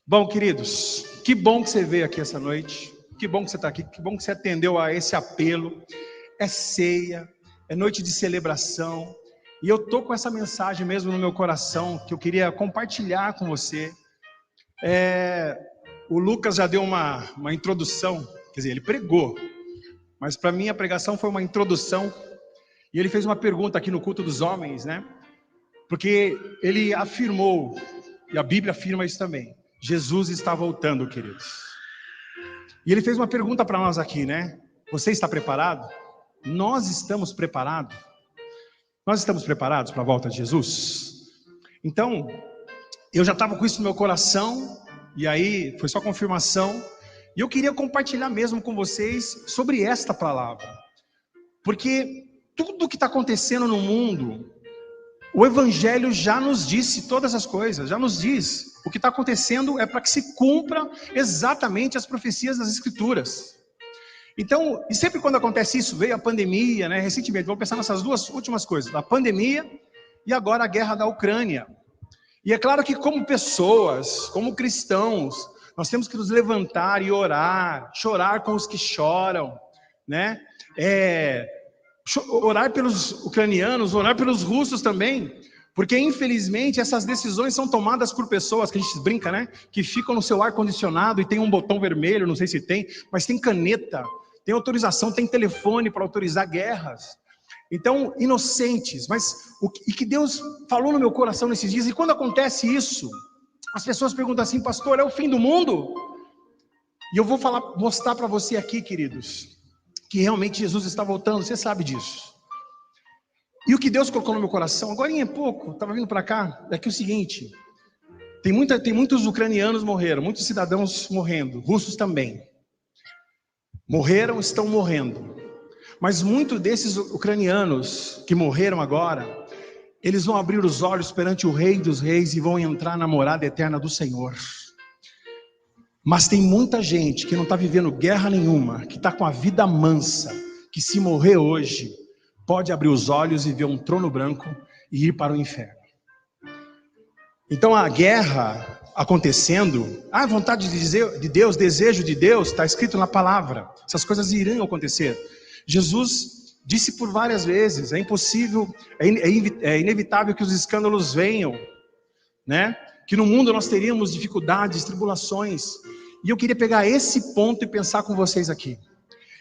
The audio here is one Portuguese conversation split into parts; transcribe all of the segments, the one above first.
Bom, queridos, que bom que você veio aqui essa noite, que bom que você está aqui, que bom que você atendeu a esse apelo. É ceia, é noite de celebração, e eu estou com essa mensagem mesmo no meu coração, que eu queria compartilhar com você. O Lucas já deu uma introdução, quer dizer, ele pregou, mas para mim a pregação foi uma introdução, e ele fez uma pergunta aqui no culto dos homens, né? Porque ele afirmou, e a Bíblia afirma isso também, Jesus está voltando, queridos. E ele fez uma pergunta para nós aqui, né? Você está preparado? Nós estamos preparados? Nós estamos preparados para a volta de Jesus? Então, eu já estava com isso no meu coração, e aí foi só confirmação, e eu queria compartilhar mesmo com vocês sobre esta palavra. Porque tudo que está acontecendo no mundo, o Evangelho já nos disse todas as coisas, já nos diz. O que está acontecendo é para que se cumpra exatamente as profecias das Escrituras. Então, e sempre quando acontece isso, veio a pandemia, né? Recentemente, vamos pensar nessas duas últimas coisas, a pandemia e agora a guerra da Ucrânia. E é claro que como pessoas, como cristãos, nós temos que nos levantar e orar, chorar com os que choram, né? Orar pelos ucranianos, orar pelos russos também, porque infelizmente essas decisões são tomadas por pessoas, que a gente brinca, né? Que ficam no seu ar-condicionado e tem um botão vermelho, não sei se tem, mas tem caneta, tem autorização, tem telefone para autorizar guerras. Então, inocentes, e que Deus falou no meu coração nesses dias, e quando acontece isso, as pessoas perguntam assim: pastor, é o fim do mundo? E eu vou mostrar para você aqui, queridos, que realmente Jesus está voltando, você sabe disso. E o que Deus colocou no meu coração, agora em pouco, estava vindo para cá, é que é o seguinte, tem muitos ucranianos morreram, muitos cidadãos morrendo, russos também. Morreram, estão morrendo. Mas muitos desses ucranianos que morreram agora, eles vão abrir os olhos perante o Rei dos Reis e vão entrar na morada eterna do Senhor. Mas tem muita gente que não está vivendo guerra nenhuma, que está com a vida mansa, que se morrer hoje, pode abrir os olhos e ver um trono branco e ir para o inferno. Então a guerra acontecendo, a vontade de Deus, desejo de Deus, está escrito na palavra, essas coisas irão acontecer. Jesus disse por várias vezes, é impossível, é inevitável que os escândalos venham, né? Que no mundo nós teríamos dificuldades, tribulações. E eu queria pegar esse ponto e pensar com vocês aqui.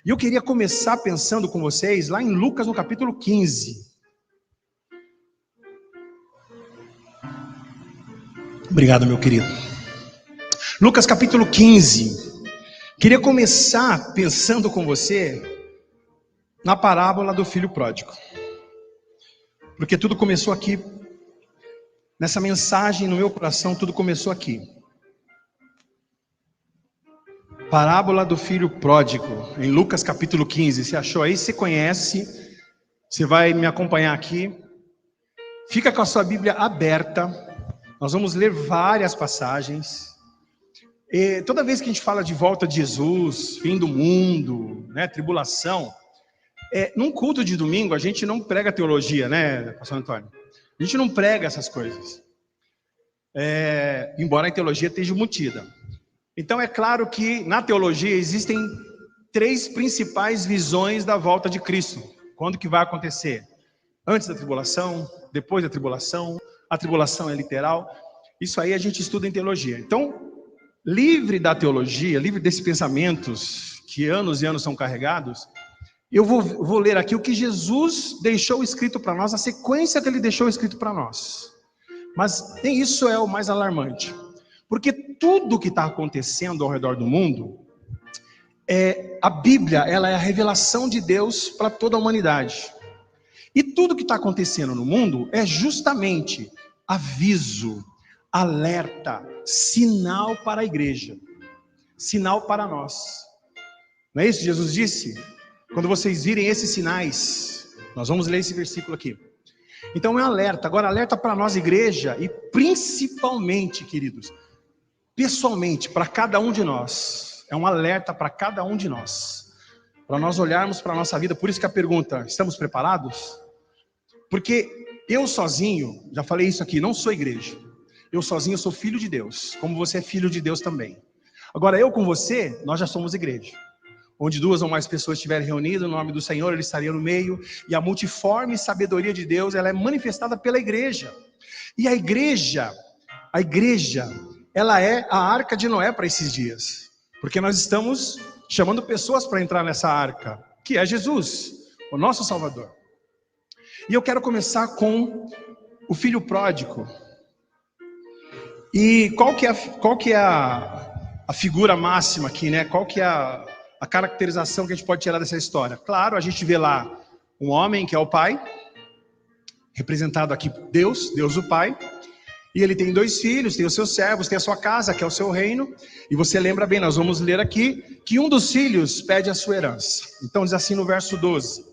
E eu queria começar pensando com vocês lá em Lucas no capítulo 15. Obrigado, meu querido. Lucas capítulo 15. Queria começar pensando com você na parábola do filho pródigo. Porque tudo começou aqui. Nessa mensagem no meu coração, tudo começou aqui. Parábola do filho pródigo, em Lucas capítulo 15. Você achou aí? Você conhece? Você vai me acompanhar aqui. Fica com a sua Bíblia aberta. Nós vamos ler várias passagens. E toda vez que a gente fala de volta de Jesus, fim do mundo, né, tribulação, num culto de domingo a gente não prega teologia, né, pastor Antônio? A gente não prega essas coisas. Embora a teologia esteja mutida. Então é claro que na teologia existem três principais visões da volta de Cristo. Quando que vai acontecer? Antes da tribulação, depois da tribulação, a tribulação é literal. Isso aí a gente estuda em teologia. Então, livre da teologia, livre desses pensamentos que anos e anos são carregados, eu vou ler aqui o que Jesus deixou escrito para nós, a sequência que ele deixou escrito para nós. Mas nem isso é o mais alarmante. Porque tudo que está acontecendo ao redor do mundo, a Bíblia, ela é a revelação de Deus para toda a humanidade. E tudo que está acontecendo no mundo é justamente aviso, alerta, sinal para a igreja, sinal para nós. Não é isso que Jesus disse? Quando vocês virem esses sinais, nós vamos ler esse versículo aqui. Então é um alerta, agora alerta para nós igreja e principalmente, queridos, pessoalmente, para cada um de nós, é um alerta para cada um de nós, para nós olharmos para a nossa vida. Por isso que a pergunta, estamos preparados? Porque eu sozinho, já falei isso aqui, não sou igreja. Eu sozinho sou filho de Deus, como você é filho de Deus também. Agora eu com você, nós já somos igreja. Onde 2 ou mais pessoas estiverem reunidas, no nome do Senhor, Ele estaria no meio. E a multiforme sabedoria de Deus, ela é manifestada pela igreja. E a igreja, ela é a arca de Noé para esses dias. Porque nós estamos chamando pessoas para entrar nessa arca, que é Jesus, o nosso Salvador. E eu quero começar com o filho pródigo. E qual que é a figura máxima aqui, né? Qual que é a caracterização que a gente pode tirar dessa história? Claro, a gente vê lá um homem que é o pai, representado aqui por Deus o Pai, e ele tem 2 filhos, tem os seus servos, tem a sua casa, que é o seu reino, e você lembra bem, nós vamos ler aqui, que um dos filhos pede a sua herança. Então diz assim no verso 12,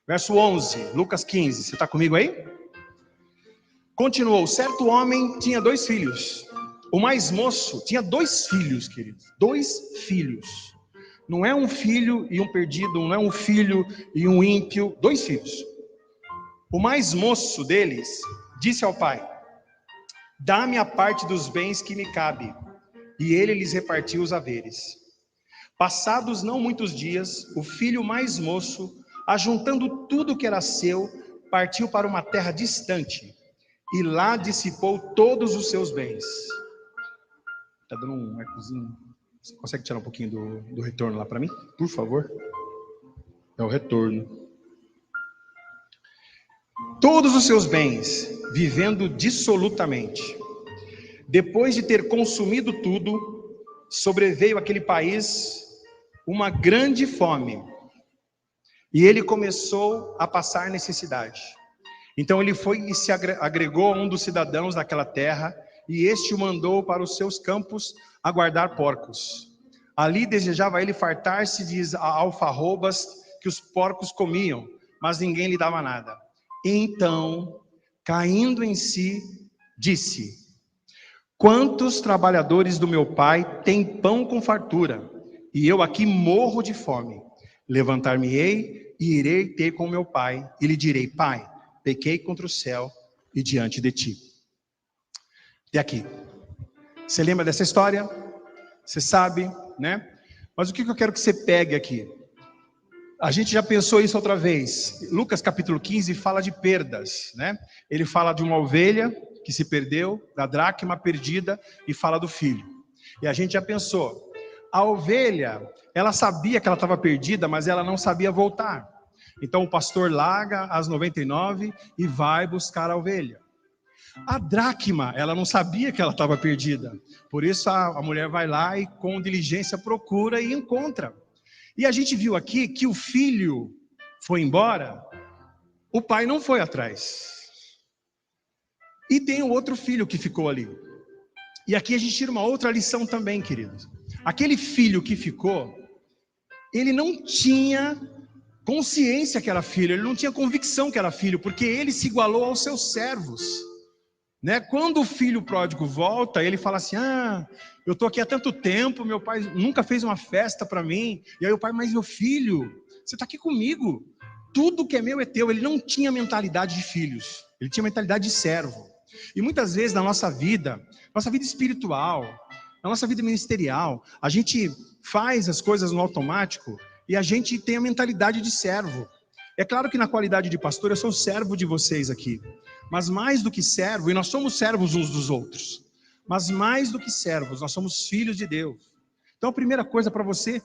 verso 11, Lucas 15, você está comigo aí? Continuou, certo homem tinha 2 filhos, o mais moço tinha 2 filhos, queridos, 2 filhos, não é um filho e um perdido, não é um filho e um ímpio, 2 filhos. O mais moço deles disse ao pai: dá-me a parte dos bens que me cabe. E ele lhes repartiu os haveres. Passados não muitos dias, o filho mais moço, ajuntando tudo que era seu, partiu para uma terra distante, e lá dissipou todos os seus bens. Está dando um ecozinho. Você consegue tirar um pouquinho do retorno lá para mim, por favor? É o retorno. Todos os seus bens, vivendo dissolutamente. Depois de ter consumido tudo, sobreveio àquele país uma grande fome. E ele começou a passar necessidade. Então ele foi e se agregou a um dos cidadãos daquela terra, e este o mandou para os seus campos a guardar porcos. Ali desejava ele fartar-se de alfarrobas que os porcos comiam, mas ninguém lhe dava nada. Então, caindo em si, disse: quantos trabalhadores do meu pai têm pão com fartura, e eu aqui morro de fome? Levantar-me-ei e irei ter com meu pai, e lhe direi: pai, pequei contra o céu e diante de ti. E aqui, você lembra dessa história? Você sabe, né? Mas o que eu quero que você pegue aqui? A gente já pensou isso outra vez. Lucas capítulo 15 fala de perdas, né? Ele fala de uma ovelha que se perdeu, da dracma perdida, e fala do filho. E a gente já pensou, a ovelha, ela sabia que ela estava perdida, mas ela não sabia voltar. Então o pastor larga as 99 e vai buscar a ovelha. A dracma, ela não sabia que ela estava perdida. Por isso a mulher vai lá e com diligência procura e encontra. E a gente viu aqui que o filho foi embora, o pai não foi atrás. E tem o outro filho que ficou ali. E aqui a gente tira uma outra lição também, queridos. Aquele filho que ficou, ele não tinha consciência que era filho, ele não tinha convicção que era filho, porque ele se igualou aos seus servos. Né? Quando o filho pródigo volta, ele fala assim: eu estou aqui há tanto tempo, meu pai nunca fez uma festa para mim. E aí o pai: mas meu filho, você está aqui comigo, tudo que é meu é teu. Ele não tinha mentalidade de filhos, ele tinha mentalidade de servo. E muitas vezes na nossa vida espiritual, na nossa vida ministerial, a gente faz as coisas no automático e a gente tem a mentalidade de servo. É claro que na qualidade de pastor eu sou servo de vocês aqui, mas mais do que servo, e nós somos servos uns dos outros, mas mais do que servos, nós somos filhos de Deus. Então a primeira coisa para você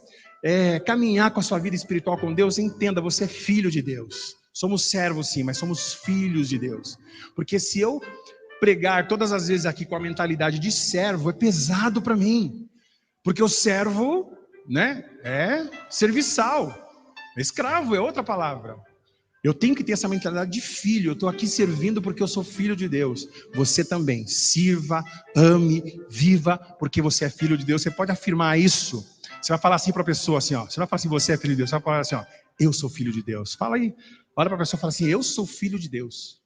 caminhar com a sua vida espiritual com Deus, entenda, você é filho de Deus. Somos servos sim, mas somos filhos de Deus. Porque se eu pregar todas as vezes aqui com a mentalidade de servo, é pesado para mim. Porque o servo, né, é serviçal. Escravo é outra palavra. Eu tenho que ter essa mentalidade de filho. Eu estou aqui servindo porque eu sou filho de Deus. Você também. Sirva, ame, viva, porque você é filho de Deus. Você pode afirmar isso. Você vai falar assim para a pessoa, assim, ó. Você não vai falar assim: você é filho de Deus. Você vai falar assim, ó: eu sou filho de Deus. Fala aí. Olha para a pessoa e fala assim: eu sou filho de Deus.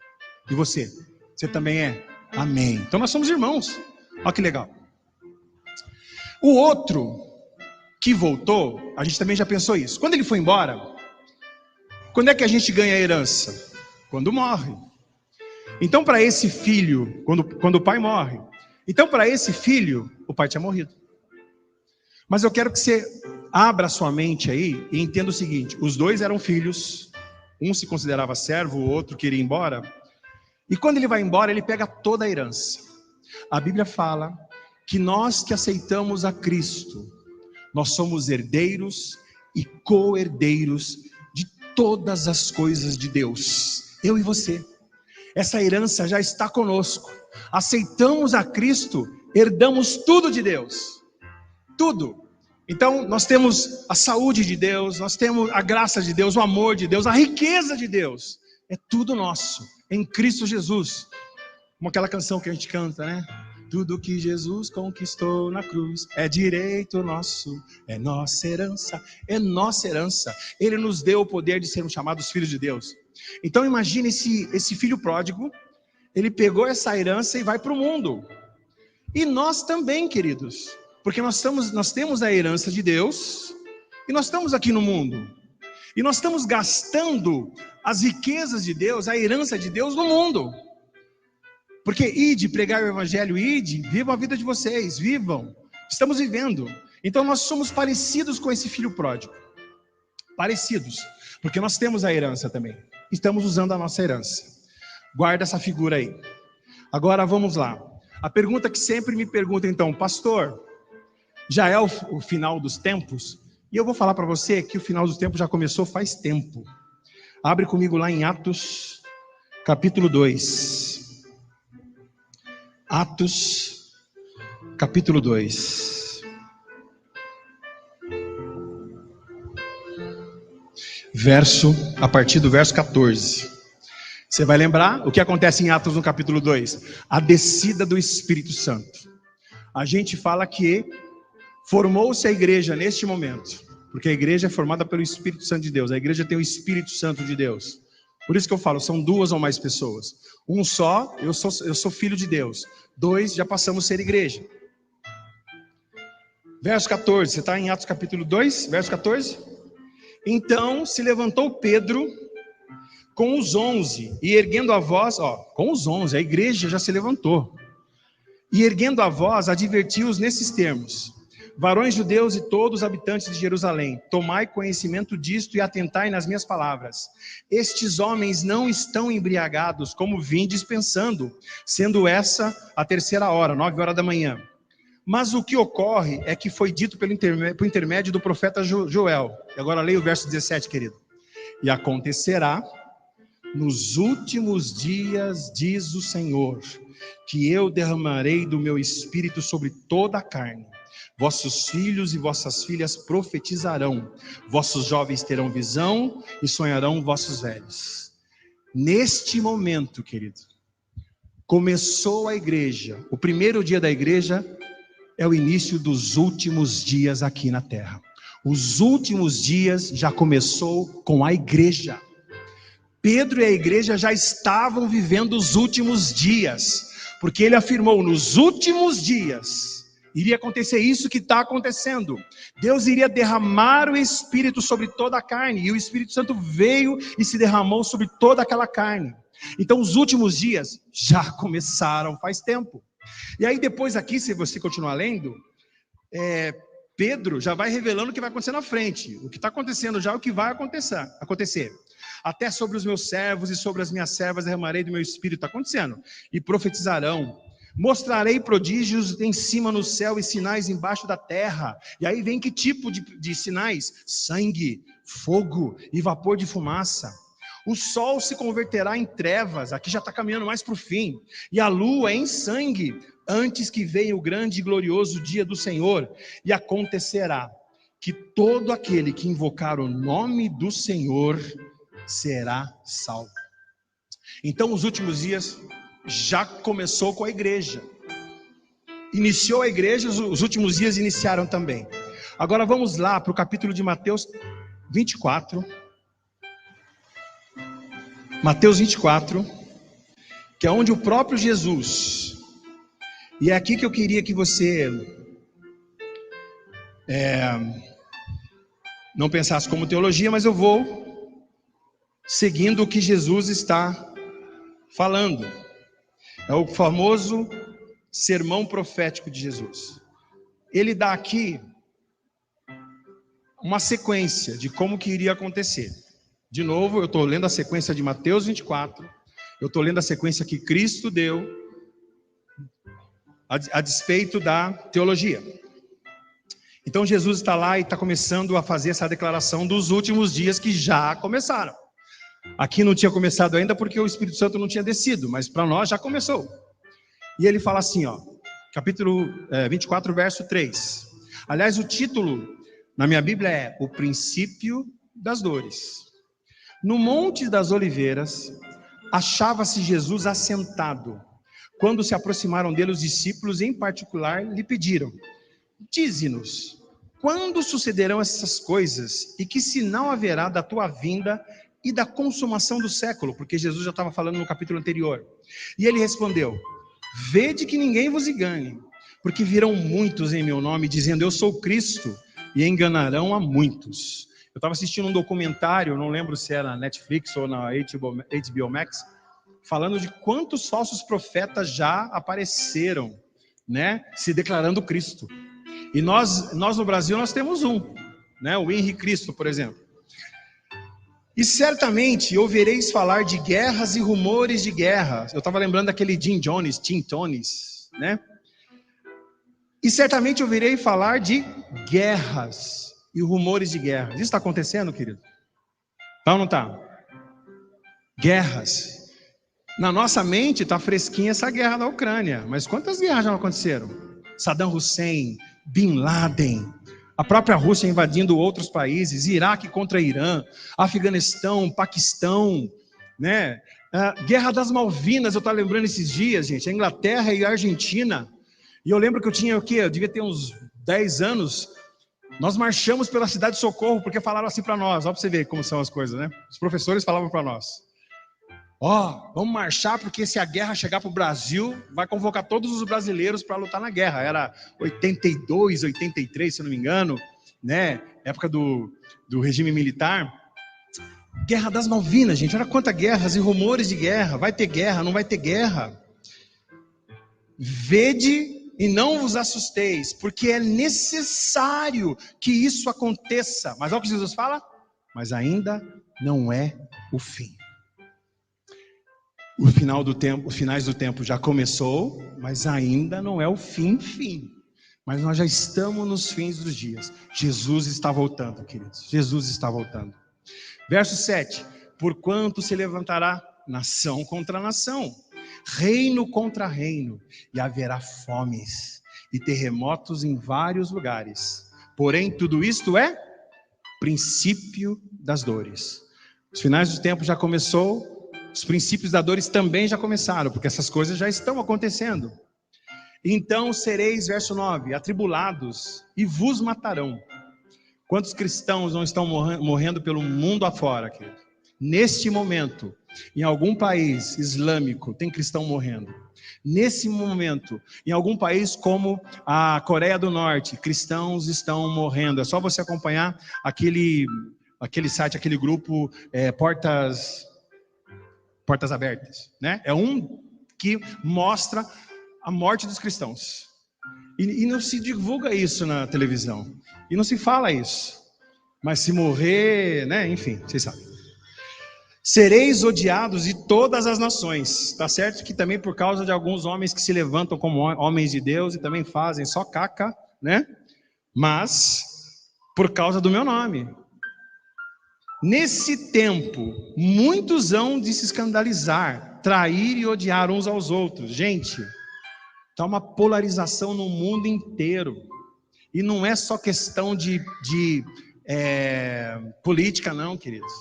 E você? Você também é? Amém. Então nós somos irmãos. Olha que legal. O outro que voltou, a gente também já pensou isso. Quando ele foi embora, quando é que a gente ganha a herança? Quando morre. Então, para esse filho, quando o pai morre, então para esse filho, o pai tinha morrido. Mas eu quero que você abra sua mente aí e entenda o seguinte: os dois eram filhos, um se considerava servo, o outro queria ir embora. E quando ele vai embora, ele pega toda a herança. A Bíblia fala que nós que aceitamos a Cristo, nós somos herdeiros e co-herdeiros de todas as coisas de Deus. Eu e você. Essa herança já está conosco. Aceitamos a Cristo, herdamos tudo de Deus. Tudo. Então, nós temos a saúde de Deus, nós temos a graça de Deus, o amor de Deus, a riqueza de Deus. É tudo nosso, em Cristo Jesus. Como aquela canção que a gente canta, né? Tudo que Jesus conquistou na cruz é direito nosso, é nossa herança, é nossa herança. Ele nos deu o poder de sermos chamados filhos de Deus. Então imagine esse filho pródigo, ele pegou essa herança e vai para o mundo. E nós também, queridos, porque nós temos a herança de Deus e nós estamos aqui no mundo. E nós estamos gastando as riquezas de Deus, a herança de Deus no mundo. Porque ide, pregar o evangelho, ide, vivam a vida de vocês, vivam. Estamos vivendo. Então nós somos parecidos com esse filho pródigo. Parecidos. Porque nós temos a herança também. Estamos usando a nossa herança. Guarda essa figura aí. Agora vamos lá. A pergunta que sempre me perguntam então, pastor, já é o final dos tempos? E eu vou falar para você que o final dos tempos já começou faz tempo. Abre comigo lá em Atos, capítulo 2. Atos, capítulo 2. A partir do verso 14. Você vai lembrar o que acontece em Atos no capítulo 2? A descida do Espírito Santo. A gente fala que formou-se a igreja neste momento, porque a igreja é formada pelo Espírito Santo de Deus. A igreja tem o Espírito Santo de Deus. Por isso que eu falo, são duas ou mais pessoas. Um só, eu sou filho de Deus. Dois, já passamos a ser igreja. Verso 14, você está em Atos capítulo 2, verso 14? Então se levantou Pedro com os 11, e erguendo a voz, com os 11, a igreja já se levantou. E erguendo a voz, advertiu-os nesses termos: varões judeus e todos os habitantes de Jerusalém, tomai conhecimento disto e atentai nas minhas palavras. Estes homens não estão embriagados, como vindes pensando, sendo essa a 3ª hora, 9 horas da manhã. Mas o que ocorre é que foi dito por intermédio do profeta Joel. E agora leia o verso 17, querido. E acontecerá nos últimos dias, diz o Senhor, que eu derramarei do meu espírito sobre toda a carne. Vossos filhos e vossas filhas profetizarão, vossos jovens terão visão e sonharão vossos velhos. Neste momento, querido, começou a igreja. O primeiro dia da igreja é o início dos últimos dias aqui na terra. Os últimos dias já começou com a igreja. Pedro e a igreja já estavam vivendo os últimos dias, porque ele afirmou: nos últimos dias iria acontecer isso que está acontecendo. Deus iria derramar o Espírito sobre toda a carne, e o Espírito Santo veio e se derramou sobre toda aquela carne. Então os últimos dias já começaram faz tempo. E aí depois aqui, se você continuar lendo, Pedro já vai revelando o que vai acontecer na frente. O que está acontecendo já é o que vai acontecer. Até sobre os meus servos e sobre as minhas servas derramarei do meu Espírito. Está acontecendo. E profetizarão. Mostrarei prodígios em cima no céu e sinais embaixo da terra. E aí vem que tipo de sinais? Sangue, fogo e vapor de fumaça. O sol se converterá em trevas, aqui já está caminhando mais para o fim, e a lua em sangue, antes que venha o grande e glorioso dia do Senhor. E acontecerá que todo aquele que invocar o nome do Senhor será salvo. Então os últimos dias já começou com a igreja. Iniciou a igreja, os últimos dias iniciaram também. Agora vamos lá para o capítulo de Mateus 24. Mateus 24, que é onde o próprio Jesus, e é aqui que eu queria que você não pensasse como teologia, mas eu vou seguindo o que Jesus está falando. É o famoso sermão profético de Jesus. Ele dá aqui uma sequência de como que iria acontecer. De novo, eu estou lendo a sequência de Mateus 24, eu estou lendo a sequência que Cristo deu a despeito da teologia. Então Jesus está lá e está começando a fazer essa declaração dos últimos dias que já começaram. Aqui não tinha começado ainda porque o Espírito Santo não tinha descido, mas para nós já começou. E ele fala assim, capítulo 24, verso 3. Aliás, o título na minha Bíblia é O Princípio das Dores. No Monte das Oliveiras, achava-se Jesus assentado. Quando se aproximaram dele os discípulos, em particular, lhe pediram: dize-nos, quando sucederão essas coisas e que sinal haverá da tua vinda e da consumação do século? Porque Jesus já estava falando no capítulo anterior. E ele respondeu: vede que ninguém vos engane, porque virão muitos em meu nome, dizendo eu sou Cristo, e enganarão a muitos. Eu estava assistindo um documentário, não lembro se era na Netflix ou na HBO Max, falando de quantos falsos profetas já apareceram, né, se declarando Cristo. E nós no Brasil nós temos um, né, o Henrique Cristo, por exemplo. E certamente ouvireis falar de guerras e rumores de guerra. Eu estava lembrando daquele Tim Jones, né? E certamente ouvirei falar de guerras e rumores de guerra. Isso está acontecendo, querido? Tá ou não está? Guerras. Na nossa mente está fresquinha essa guerra da Ucrânia. Mas quantas guerras já aconteceram? Saddam Hussein, Bin Laden, a própria Rússia invadindo outros países, Iraque contra Irã, Afeganistão, Paquistão, né? Guerra das Malvinas, eu estava lembrando esses dias, gente, a Inglaterra e a Argentina. E eu lembro que eu tinha o quê? Eu devia ter uns 10 anos. Nós marchamos pela cidade de Socorro, porque falaram assim para nós. Olha para você ver como são as coisas, né? Os professores falavam para nós: vamos marchar, porque se a guerra chegar para o Brasil, vai convocar todos os brasileiros para lutar na guerra. Era 82, 83, se eu não me engano, né? Época do regime militar. Guerra das Malvinas, gente. Olha quantas guerras e rumores de guerra. Vai ter guerra, não vai ter guerra. Vede e não vos assusteis, porque é necessário que isso aconteça. Mas olha o que Jesus fala: mas ainda não é o fim. O final do tempo, os finais do tempo já começou, mas ainda não é o fim. Mas nós já estamos nos fins dos dias. Jesus está voltando, queridos. Jesus está voltando. Verso 7. Porquanto se levantará nação contra nação, reino contra reino, e haverá fomes e terremotos em vários lugares. Porém, tudo isto é princípio das dores. Os finais do tempo já começou. Os princípios das dores também já começaram, porque essas coisas já estão acontecendo. Então sereis, verso 9, atribulados e vos matarão. Quantos cristãos não estão morrendo pelo mundo afora, querido? Neste momento, em algum país islâmico, tem cristão morrendo. Nesse momento, em algum país como a Coreia do Norte, cristãos estão morrendo. É só você acompanhar aquele site, aquele grupo Portas Abertas, né? É um que mostra a morte dos cristãos. E não se divulga isso na televisão. E não se fala isso. Mas se morrer, né? Enfim, vocês sabem. Sereis odiados de todas as nações. Está certo que também por causa de alguns homens que se levantam como homens de Deus e também fazem só caca, né? Mas por causa do meu nome. Nesse tempo, muitos hão de se escandalizar, trair e odiar uns aos outros. Gente, está uma polarização no mundo inteiro. E não é só questão de política, não, queridos.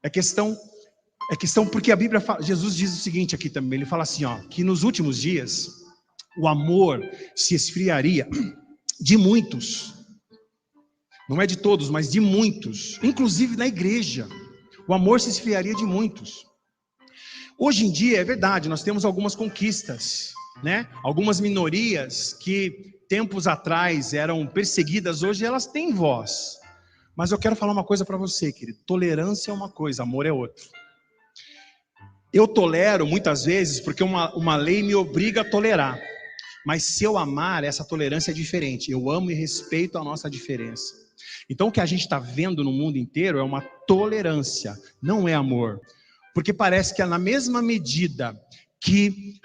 É questão porque a Bíblia fala, Jesus diz o seguinte aqui também, ele fala assim, que nos últimos dias, o amor se esfriaria de muitos. Não é de todos, mas de muitos, inclusive na igreja. O amor se esfriaria de muitos. Hoje em dia, é verdade, nós temos algumas conquistas, né? Algumas minorias que tempos atrás eram perseguidas, hoje elas têm voz. Mas eu quero falar uma coisa para você, querido. Tolerância é uma coisa, amor é outra. Eu tolero muitas vezes porque uma lei me obriga a tolerar. Mas se eu amar, essa tolerância é diferente. Eu amo e respeito a nossa diferença. Então o que a gente está vendo no mundo inteiro é uma tolerância, não é amor. Porque parece que é na mesma medida que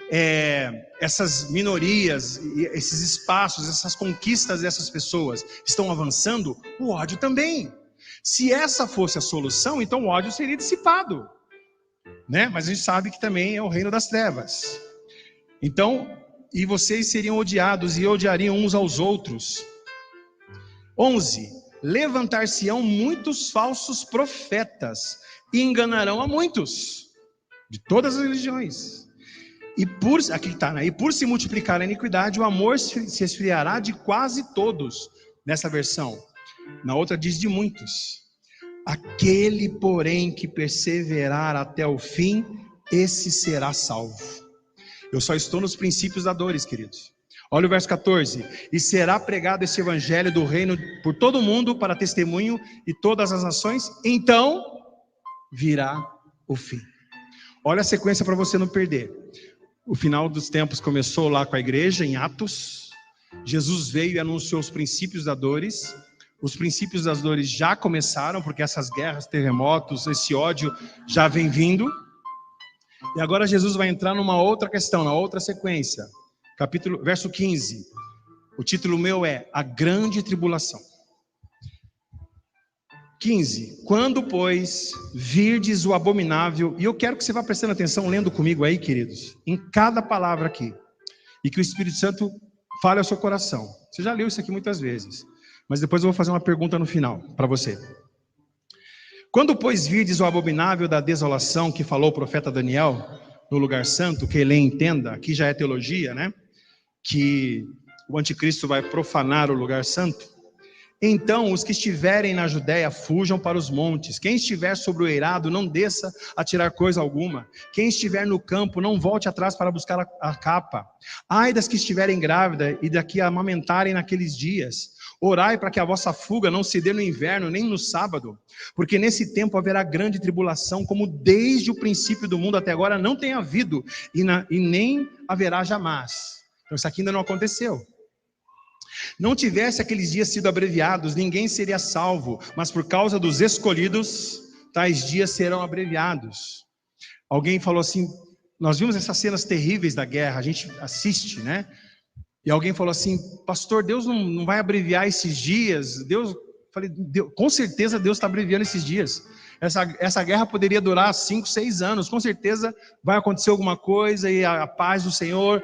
essas minorias, esses espaços, essas conquistas dessas pessoas estão avançando, o ódio também. Se essa fosse a solução, então o ódio seria dissipado, né? Mas a gente sabe que também é o reino das trevas. Então, e vocês seriam odiados e odiariam uns aos outros. 11. Levantar-se-ão muitos falsos profetas e enganarão a muitos, de todas as religiões. Aqui está, né? E por se multiplicar a iniquidade, o amor se esfriará de quase todos. Nessa versão. Na outra diz de muitos. Aquele, porém, que perseverar até o fim, esse será salvo. Eu só estou nos princípios da dores, queridos. Olha o verso 14. E será pregado esse evangelho do reino por todo o mundo para testemunho e todas as nações, então virá o fim. Olha a sequência para você não perder. O final dos tempos começou lá com a igreja, em Atos. Jesus veio e anunciou os princípios das dores. Os princípios das dores já começaram, porque essas guerras, terremotos, esse ódio já vem vindo. E agora Jesus vai entrar numa outra questão, na outra sequência. Verso 15. O título meu é A Grande Tribulação. 15. Quando, pois, virdes o abominável, e eu quero que você vá prestando atenção, lendo comigo aí, queridos, em cada palavra aqui, e que o Espírito Santo fale ao seu coração. Você já leu isso aqui muitas vezes, mas depois eu vou fazer uma pergunta no final, para você. Quando, pois, virdes o abominável da desolação, que falou o profeta Daniel, no lugar santo, que ele entenda, aqui já é teologia, né? Que o anticristo vai profanar o lugar santo. Então os que estiverem na Judéia fujam para os montes. Quem estiver sobre o eirado não desça a tirar coisa alguma. Quem estiver no campo não volte atrás para buscar a capa. Ai das que estiverem grávidas e da que amamentarem naqueles dias. Orai para que a vossa fuga não se dê no inverno nem no sábado, porque nesse tempo haverá grande tribulação, como desde o princípio do mundo até agora não tem havido e nem haverá jamais. Então isso aqui ainda não aconteceu. Não tivesse aqueles dias sido abreviados, ninguém seria salvo, mas por causa dos escolhidos, tais dias serão abreviados. Alguém falou assim, nós vimos essas cenas terríveis da guerra, a gente assiste, né? E alguém falou assim, pastor, Deus não vai abreviar esses dias? Falei, com certeza Deus está abreviando esses dias. Essa guerra poderia durar 5, 6 anos, com certeza vai acontecer alguma coisa e a paz do Senhor...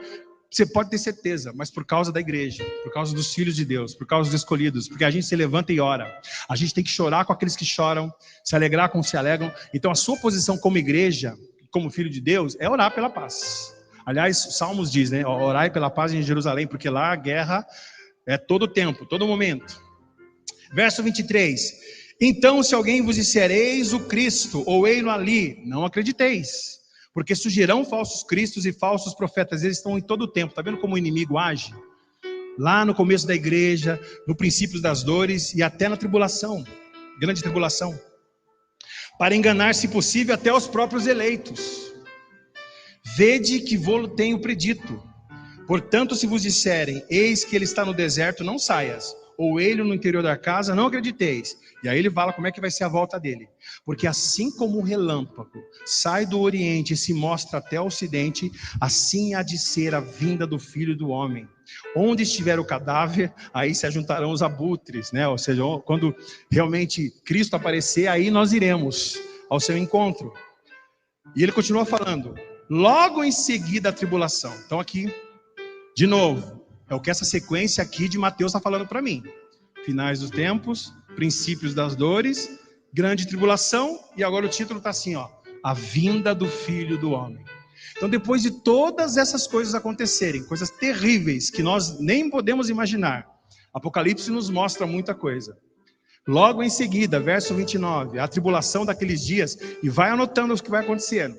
Você pode ter certeza, mas por causa da igreja, por causa dos filhos de Deus, por causa dos escolhidos, porque a gente se levanta e ora. A gente tem que chorar com aqueles que choram, se alegrar com os que se alegram. Então a sua posição como igreja, como filho de Deus, é orar pela paz. Aliás, os Salmos diz, né? Orai pela paz em Jerusalém, porque lá a guerra é todo tempo, todo momento. Verso 23. Então se alguém vos disser, eis o Cristo, ou ei-lo ali, não acrediteis. Porque surgirão falsos cristos e falsos profetas, eles estão em todo o tempo. Está vendo como o inimigo age? Lá no começo da igreja, no princípio das dores e até na tribulação, grande tribulação. Para enganar, se possível, até os próprios eleitos. Vede que vô-lo tenho predito. Portanto, se vos disserem, eis que ele está no deserto, não saias. Ou ele no interior da casa, não acrediteis. E aí ele fala como é que vai ser a volta dele. Porque assim como o relâmpago sai do oriente e se mostra até o ocidente, assim há de ser a vinda do Filho do Homem. Onde estiver o cadáver, aí se ajuntarão os abutres, né? Ou seja, quando realmente Cristo aparecer, aí nós iremos ao seu encontro. E ele continua falando, logo em seguida a tribulação. Então aqui, de novo, é o que essa sequência aqui de Mateus está falando para mim. Finais dos tempos, princípios das dores, grande tribulação, e agora o título está assim, ó, a vinda do Filho do Homem. Então depois de todas essas coisas acontecerem, coisas terríveis que nós nem podemos imaginar, Apocalipse nos mostra muita coisa. Logo em seguida, verso 29, a tribulação daqueles dias, e vai anotando o que vai acontecendo.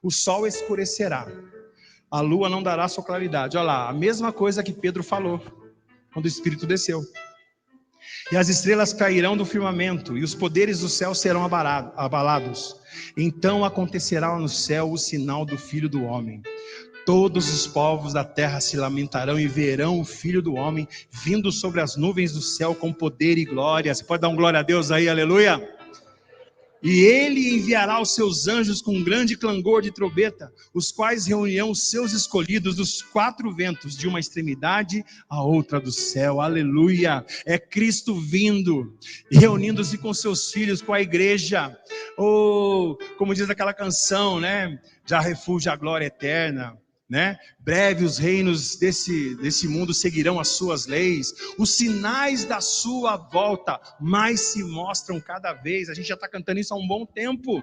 O sol escurecerá, a lua não dará sua claridade. Olha lá, a mesma coisa que Pedro falou, quando o Espírito desceu. E as estrelas cairão do firmamento, e os poderes do céu serão abalados. Então acontecerá no céu o sinal do Filho do Homem. Todos os povos da terra se lamentarão e verão o Filho do Homem vindo sobre as nuvens do céu com poder e glória. Você pode dar um glória a Deus aí, aleluia? E ele enviará os seus anjos com um grande clangor de trombeta, os quais reunirão os seus escolhidos dos 4 ventos, de uma extremidade à outra do céu. Aleluia! É Cristo vindo, reunindo-se com seus filhos, com a igreja. Ou, como diz aquela canção, né? Já refúgio a glória eterna. Né? Breve os reinos desse mundo seguirão as suas leis, os sinais da sua volta mais se mostram cada vez. A gente já está cantando isso há um bom tempo.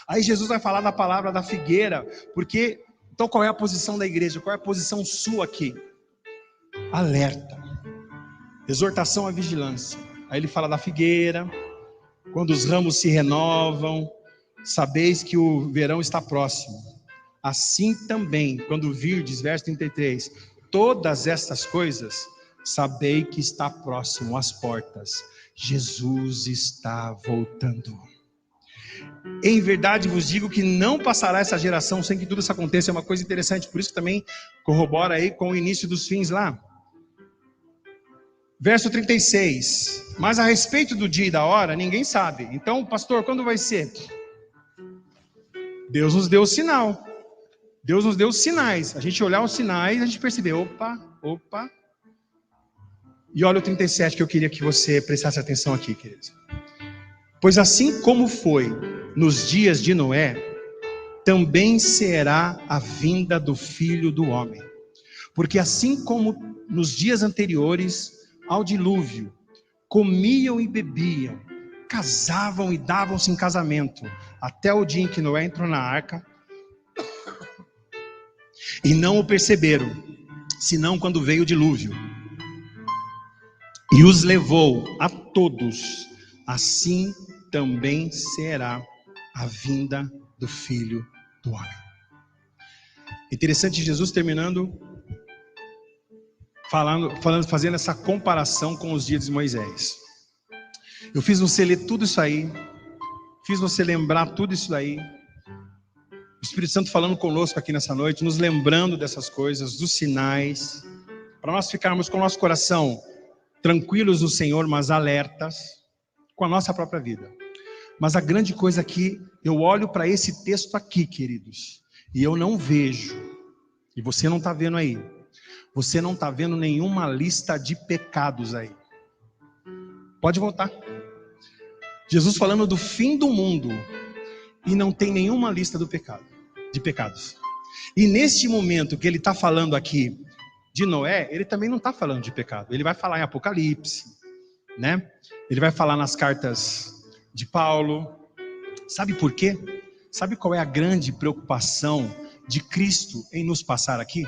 Aí Jesus vai falar da palavra da figueira, porque, então qual é a posição da igreja? Qual é a posição sua aqui? Alerta, exortação à vigilância. Aí ele fala da figueira, quando os ramos se renovam, sabeis que o verão está próximo. Assim também, quando virdes, verso 33, todas estas coisas, sabei que está próximo às portas. Jesus está voltando. Em verdade vos digo que não passará essa geração sem que tudo isso aconteça. É uma coisa interessante, por isso que também corrobora aí com o início dos fins lá. Verso 36, mas a respeito do dia e da hora, ninguém sabe. Então, pastor, quando vai ser? Deus nos deu o sinal. Deus nos deu os sinais. A gente olhar os sinais, a gente perceber, opa. E olha o 37 que eu queria que você prestasse atenção aqui, queridos. Pois assim como foi nos dias de Noé, também será a vinda do Filho do Homem. Porque assim como nos dias anteriores ao dilúvio, comiam e bebiam, casavam e davam-se em casamento, até o dia em que Noé entrou na arca, e não o perceberam, senão quando veio o dilúvio, e os levou a todos. Assim também será a vinda do Filho do Homem. Interessante Jesus terminando, fazendo essa comparação com os dias de Moisés. Eu fiz você ler tudo isso aí, fiz você lembrar tudo isso daí. O Espírito Santo falando conosco aqui nessa noite, nos lembrando dessas coisas, dos sinais, para nós ficarmos com o nosso coração tranquilos no Senhor, mas alertas com a nossa própria vida. Mas a grande coisa aqui, eu olho para esse texto aqui, queridos, e eu não vejo, e você não está vendo aí, você não está vendo nenhuma lista de pecados aí. Pode voltar. Jesus falando do fim do mundo, e não tem nenhuma lista de pecados. E neste momento que ele está falando aqui de Noé, ele também não está falando de pecado. Ele vai falar em Apocalipse, né? Ele vai falar nas cartas de Paulo. Sabe por quê? Sabe qual é a grande preocupação de Cristo em nos passar aqui?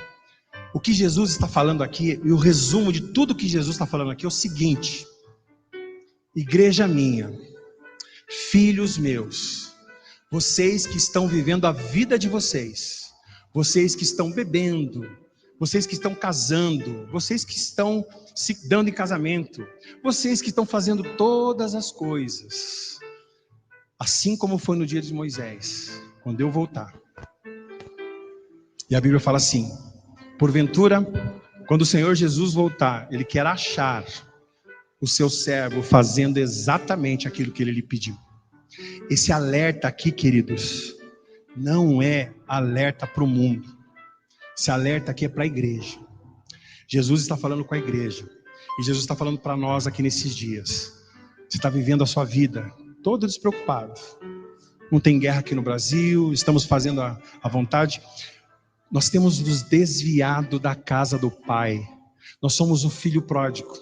O que Jesus está falando aqui, e o resumo de tudo que Jesus está falando aqui é o seguinte: igreja minha, filhos meus, vocês que estão vivendo a vida de vocês, vocês que estão bebendo, vocês que estão casando, vocês que estão se dando em casamento, vocês que estão fazendo todas as coisas, assim como foi no dia de Moisés, quando eu voltar. E a Bíblia fala assim: porventura, quando o Senhor Jesus voltar, Ele quer achar o seu servo fazendo exatamente aquilo que Ele lhe pediu. Esse alerta aqui, queridos, não é alerta para o mundo. Esse alerta aqui é para a igreja. Jesus está falando com a igreja. E Jesus está falando para nós aqui nesses dias. Você está vivendo a sua vida todo despreocupado. Não tem guerra aqui no Brasil, estamos fazendo a vontade. Nós temos nos desviado da casa do Pai. Nós somos o filho pródigo.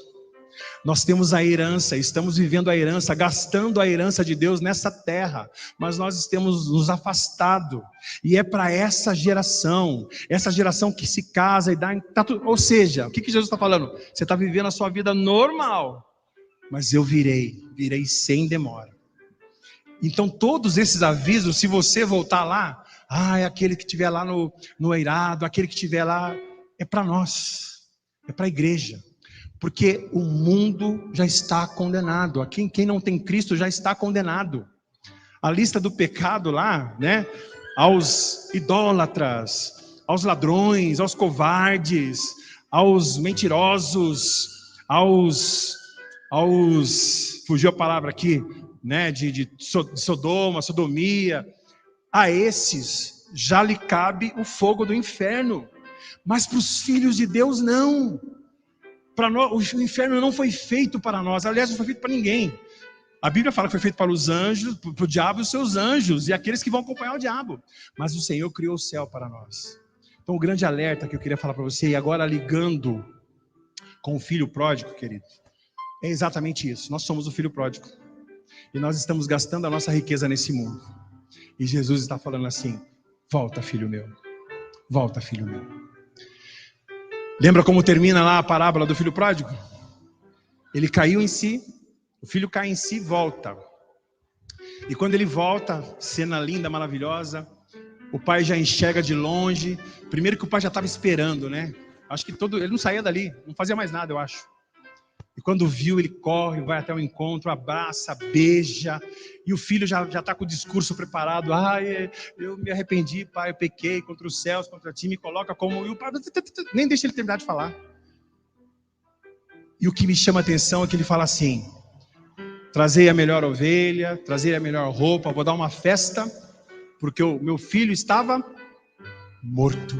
Nós temos a herança, estamos vivendo a herança, gastando a herança de Deus nessa terra, mas nós temos nos afastado, e é para essa geração que se casa e dá, ou seja, o que Jesus está falando? Você está vivendo a sua vida normal, mas eu virei sem demora. Então todos esses avisos, se você voltar lá, é aquele que estiver lá no eirado, aquele que estiver lá, é para nós, é para a igreja. Porque o mundo já está condenado. Quem não tem Cristo já está condenado. A lista do pecado lá, né? Aos idólatras, aos ladrões, aos covardes, aos mentirosos, fugiu a palavra aqui, né? De Sodoma, sodomia. A esses já lhe cabe o fogo do inferno. Mas para os filhos de Deus, não. Para nós, o inferno não foi feito para nós. Aliás, não foi feito para ninguém. A Bíblia fala que foi feito para os anjos, para o diabo e os seus anjos, e aqueles que vão acompanhar o diabo. Mas o Senhor criou o céu para nós. Então o grande alerta que eu queria falar para você, e agora ligando com o filho pródigo, querido, é exatamente isso. Nós somos o filho pródigo. E nós estamos gastando a nossa riqueza nesse mundo. E Jesus está falando assim: volta, filho meu. Volta, filho meu. Lembra como termina lá a parábola do filho pródigo? Ele caiu em si. O filho cai em si e volta. E quando ele volta, cena linda, maravilhosa, o pai já enxerga de longe. Primeiro que o pai já estava esperando, né? Acho que ele não saía dali, não fazia mais nada, eu acho. E quando viu, ele corre, vai até o encontro, abraça, beija. E o filho já está com o discurso preparado. Eu me arrependi, pai, eu pequei contra os céus, contra ti, me coloca como... E o pai nem deixa ele terminar de falar. E o que me chama a atenção é que ele fala assim: trazei a melhor ovelha, trazei a melhor roupa, vou dar uma festa, porque o meu filho estava morto,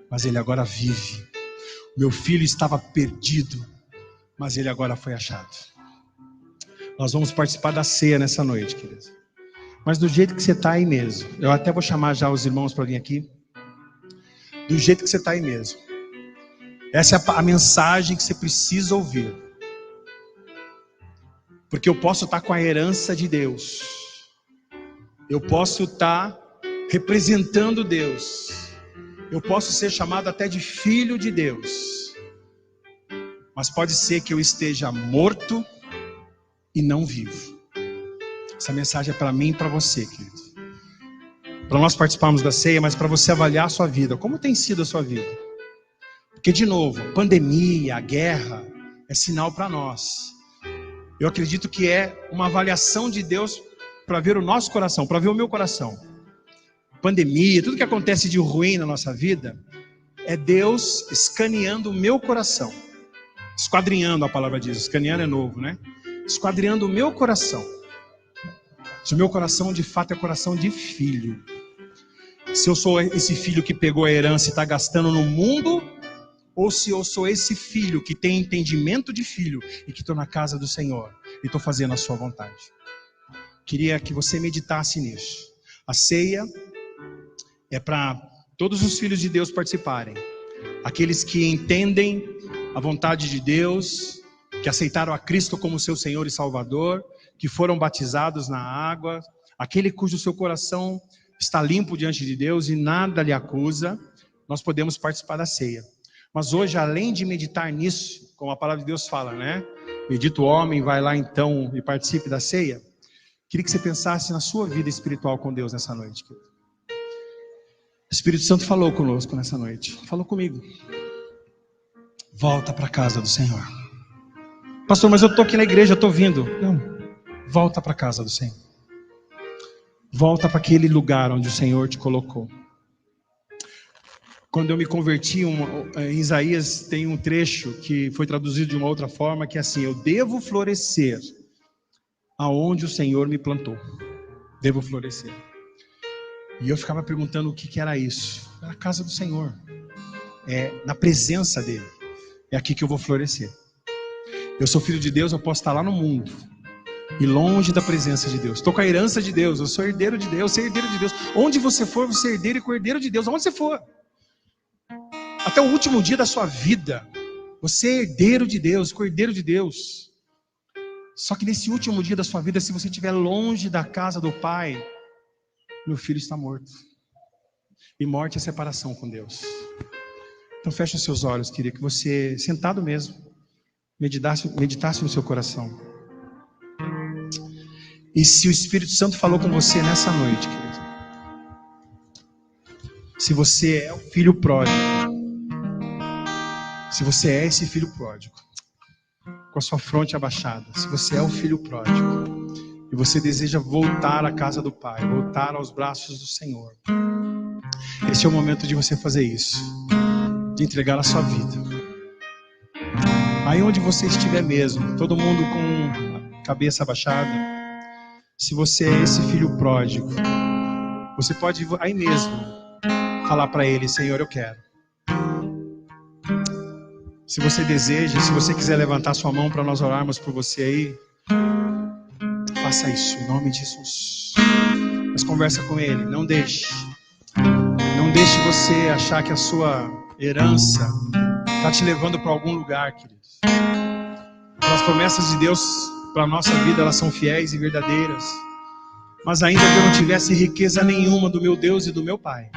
mas ele agora vive. Meu filho estava perdido, mas ele agora foi achado. Nós vamos participar da ceia nessa noite, queridos. Mas do jeito que você está aí mesmo, eu até vou chamar já os irmãos para vir aqui. Do jeito que você está aí mesmo. Essa é a mensagem que você precisa ouvir. Porque eu posso estar com a herança de Deus. Eu posso estar representando Deus. Eu posso ser chamado até de filho de Deus. Mas pode ser que eu esteja morto e não vivo. Essa mensagem é para mim e para você, querido. Para nós participarmos da ceia, mas para você avaliar a sua vida. Como tem sido a sua vida? Porque, de novo, a pandemia, a guerra, é sinal para nós. Eu acredito que é uma avaliação de Deus para ver o nosso coração, para ver o meu coração. Pandemia, tudo que acontece de ruim na nossa vida, é Deus escaneando o meu coração. Esquadrinhando, a palavra diz. Escaneando é novo, né? Esquadrinhando o meu coração. Se o meu coração de fato é coração de filho. Se eu sou esse filho que pegou a herança e está gastando no mundo, ou se eu sou esse filho que tem entendimento de filho e que estou na casa do Senhor e estou fazendo a sua vontade. Queria que você meditasse nisso. A ceia é para todos os filhos de Deus participarem. Aqueles que entendem a vontade de Deus, que aceitaram a Cristo como seu Senhor e Salvador, que foram batizados na água, aquele cujo seu coração está limpo diante de Deus e nada lhe acusa, nós podemos participar da ceia. Mas hoje, além de meditar nisso, como a palavra de Deus fala, né? Medita o homem, vai lá então e participe da ceia. Queria que você pensasse na sua vida espiritual com Deus nessa noite, querido. O Espírito Santo falou conosco nessa noite. Falou comigo. Volta para a casa do Senhor. Pastor, mas eu estou aqui na igreja, estou vindo. Não, volta para a casa do Senhor. Volta para aquele lugar onde o Senhor te colocou. Quando eu me converti, em Isaías tem um trecho que foi traduzido de uma outra forma, que é assim: eu devo florescer aonde o Senhor me plantou. Devo florescer. E eu ficava perguntando o que era isso. Era a casa do Senhor. É na presença dele. É aqui que eu vou florescer. Eu sou filho de Deus, eu posso estar lá no mundo e longe da presença de Deus. Estou com a herança de Deus, eu sou herdeiro de Deus, sou herdeiro de Deus. Onde você for, você é herdeiro e co-herdeiro de Deus. Aonde você for. Até o último dia da sua vida, você é herdeiro de Deus, co-herdeiro de Deus. Só que nesse último dia da sua vida, se você estiver longe da casa do Pai, meu filho está morto. E morte é separação com Deus. Então feche os seus olhos, queria que você, sentado mesmo, meditasse no seu coração. E se o Espírito Santo falou com você nessa noite, querido, se você é o filho pródigo, se você é esse filho pródigo, com a sua fronte abaixada, se você é o filho pródigo e você deseja voltar à casa do Pai, voltar aos braços do Senhor, esse é o momento de você fazer isso, de entregar a sua vida. Aí onde você estiver mesmo, todo mundo com a cabeça abaixada, se você é esse filho pródigo, você pode aí mesmo falar para Ele: Senhor, eu quero. Se você deseja, se você quiser levantar sua mão para nós orarmos por você aí, faça isso, em nome de Jesus. Mas conversa com Ele, não deixe você achar que a sua herança está te levando para algum lugar, queridos. As promessas de Deus para a nossa vida, elas são fiéis e verdadeiras. Mas ainda que eu não tivesse riqueza nenhuma do meu Deus e do meu Pai,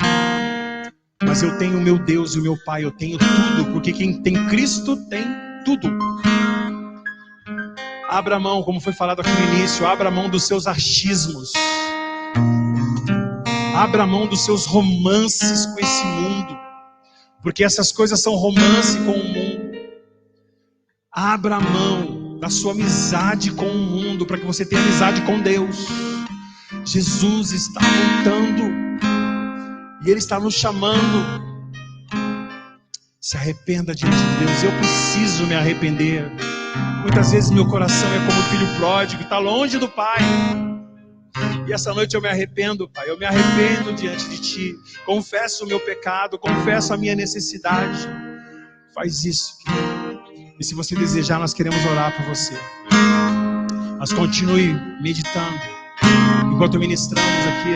mas eu tenho o meu Deus e o meu Pai, eu tenho tudo, porque quem tem Cristo tem tudo. Abra mão, como foi falado aqui no início, abra mão dos seus achismos. Abra mão dos seus romances com esse mundo, porque essas coisas são romance com o mundo. Abra mão da sua amizade com o mundo, para que você tenha amizade com Deus. Jesus está voltando e Ele está nos chamando. Se arrependa diante de Deus. Eu preciso me arrepender. Muitas vezes meu coração é como o filho pródigo, está longe do Pai. E essa noite eu me arrependo, Pai. Eu me arrependo diante de Ti. Confesso o meu pecado, confesso a minha necessidade. Faz isso, querido. E se você desejar, nós queremos orar por você. Mas continue meditando. Enquanto ministramos aqui,